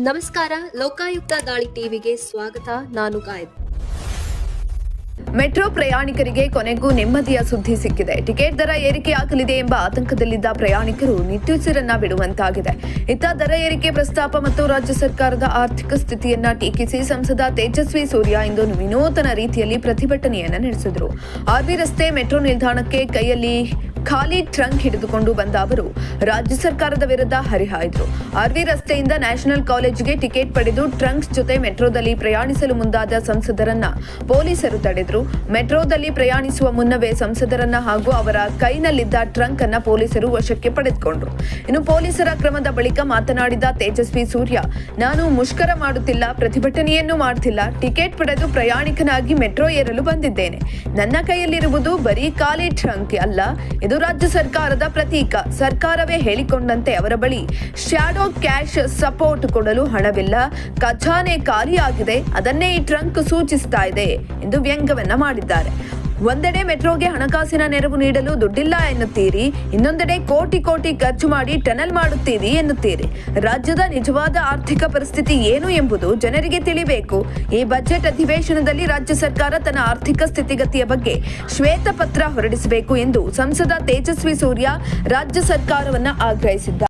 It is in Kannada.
ನಮಸ್ಕಾರ, ಲೋಕಾಯುಕ್ತ ದಾಳಿ ಟಿವಿಗೆ ಸ್ವಾಗತ. ನಾನು ಗಾಯದ್. ಮೆಟ್ರೋ ಪ್ರಯಾಣಿಕರಿಗೆ ಕೊನೆಗೂ ನೆಮ್ಮದಿಯ ಸುದ್ದಿ ಸಿಕ್ಕಿದೆ. ಟಿಕೆಟ್ ದರ ಏರಿಕೆಯಾಗಲಿದೆ ಎಂಬ ಆತಂಕದಲ್ಲಿದ್ದ ಪ್ರಯಾಣಿಕರು ನಿಟ್ಟುಸಿರನ್ನ ಬಿಡುವಂತಾಗಿದೆ. ಇತ್ತ ದರ ಏರಿಕೆ ಪ್ರಸ್ತಾಪ ಮತ್ತು ರಾಜ್ಯ ಸರ್ಕಾರದ ಆರ್ಥಿಕ ಸ್ಥಿತಿಯನ್ನ ಟೀಕಿಸಿ ಸಂಸದ ತೇಜಸ್ವಿ ಸೂರ್ಯ ಇಂದು ವಿನೂತನ ರೀತಿಯಲ್ಲಿ ಪ್ರತಿಭಟನೆಯನ್ನ ನಡೆಸಿದರು. ಆರ್ವಿ ರಸ್ತೆ ಮೆಟ್ರೋ ನಿಲ್ದಾಣಕ್ಕೆ ಕೈಯಲ್ಲಿ ಖಾಲಿ ಟ್ರಂಕ್ ಹಿಡಿದುಕೊಂಡು ಬಂದ ಅವರು ರಾಜ್ಯ ಸರ್ಕಾರದ ವಿರುದ್ಧ ಹರಿಹಾಯ್ದರು. ಆರ್ವಿ ರಸ್ತೆಯಿಂದ ನ್ಯಾಷನಲ್ ಕಾಲೇಜಿಗೆ ಟಿಕೆಟ್ ಪಡೆದು ಟ್ರಂಕ್ ಜೊತೆ ಮೆಟ್ರೋದಲ್ಲಿ ಪ್ರಯಾಣಿಸಲು ಮುಂದಾದ ಸಂಸದರನ್ನ ಪೊಲೀಸರು ತಡೆದರು. ಮೆಟ್ರೋದಲ್ಲಿ ಪ್ರಯಾಣಿಸುವ ಮುನ್ನವೇ ಸಂಸದರನ್ನ ಹಾಗೂ ಅವರ ಕೈನಲ್ಲಿದ್ದ ಟ್ರಂಕ್ ಅನ್ನ ಪೊಲೀಸರು ವಶಕ್ಕೆ ಪಡೆದುಕೊಂಡರು. ಇನ್ನು ಪೊಲೀಸರ ಕ್ರಮದ ಬಳಿಕ ಮಾತನಾಡಿದ ತೇಜಸ್ವಿ ಸೂರ್ಯ, ನಾನು ಮುಷ್ಕರ ಮಾಡುತ್ತಿಲ್ಲ, ಪ್ರತಿಭಟನೆಯನ್ನು ಮಾಡುತ್ತಿಲ್ಲ, ಟಿಕೆಟ್ ಪಡೆದು ಪ್ರಯಾಣಿಕನಾಗಿ ಮೆಟ್ರೋ ಏರಲು ಬಂದಿದ್ದೇನೆ. ನನ್ನ ಕೈಯಲ್ಲಿರುವುದು ಬರೀ ಖಾಲಿ ಟ್ರಂಕ್ ಅಲ್ಲ, ಇದು ರಾಜ್ಯ ಸರ್ಕಾರದ ಪ್ರತೀಕ. ಸರ್ಕಾರವೇ ಹೇಳಿಕೊಂಡಂತೆ ಅವರ ಬಳಿ ಶ್ಯಾಡೋ ಕ್ಯಾಶ್ ಸಪೋರ್ಟ್ ಕೊಡಲು ಹಣವಿಲ್ಲ, ಖಜಾನೆ ಖಾಲಿಯಾಗಿದೆ, ಅದನ್ನೇ ಈ ಟ್ರಂಕ್ ಸೂಚಿಸ್ತಾ ಇದೆ ಎಂದು ವ್ಯಂಗ್ಯವನ್ನ ಮಾಡಿದ್ದಾರೆ. ಒಂದೆಡೆ ಮೆಟ್ರೋಗೆ ಹಣಕಾಸಿನ ನೆರವು ನೀಡಲು ದುಡ್ಡಿಲ್ಲ ಎನ್ನುತ್ತೀರಿ, ಇನ್ನೊಂದೆಡೆ ಕೋಟಿ ಕೋಟಿ ಖರ್ಚು ಮಾಡಿ ಟನಲ್ ಮಾಡುತ್ತೀರಿ ಎನ್ನುತ್ತೀರಿ. ರಾಜ್ಯದ ನಿಜವಾದ ಆರ್ಥಿಕ ಪರಿಸ್ಥಿತಿ ಏನು ಎಂಬುದು ಜನರಿಗೆ ತಿಳಿಬೇಕು. ಈ ಬಜೆಟ್ ಅಧಿವೇಶನದಲ್ಲಿ ರಾಜ್ಯ ಸರ್ಕಾರ ತನ್ನ ಆರ್ಥಿಕ ಸ್ಥಿತಿಗತಿಯ ಬಗ್ಗೆ ಶ್ವೇತಪತ್ರ ಹೊರಡಿಸಬೇಕು ಎಂದು ಸಂಸದ ತೇಜಸ್ವಿ ಸೂರ್ಯ ರಾಜ್ಯ ಸರ್ಕಾರವನ್ನ ಆಗ್ರಹಿಸಿದ್ದಾರೆ.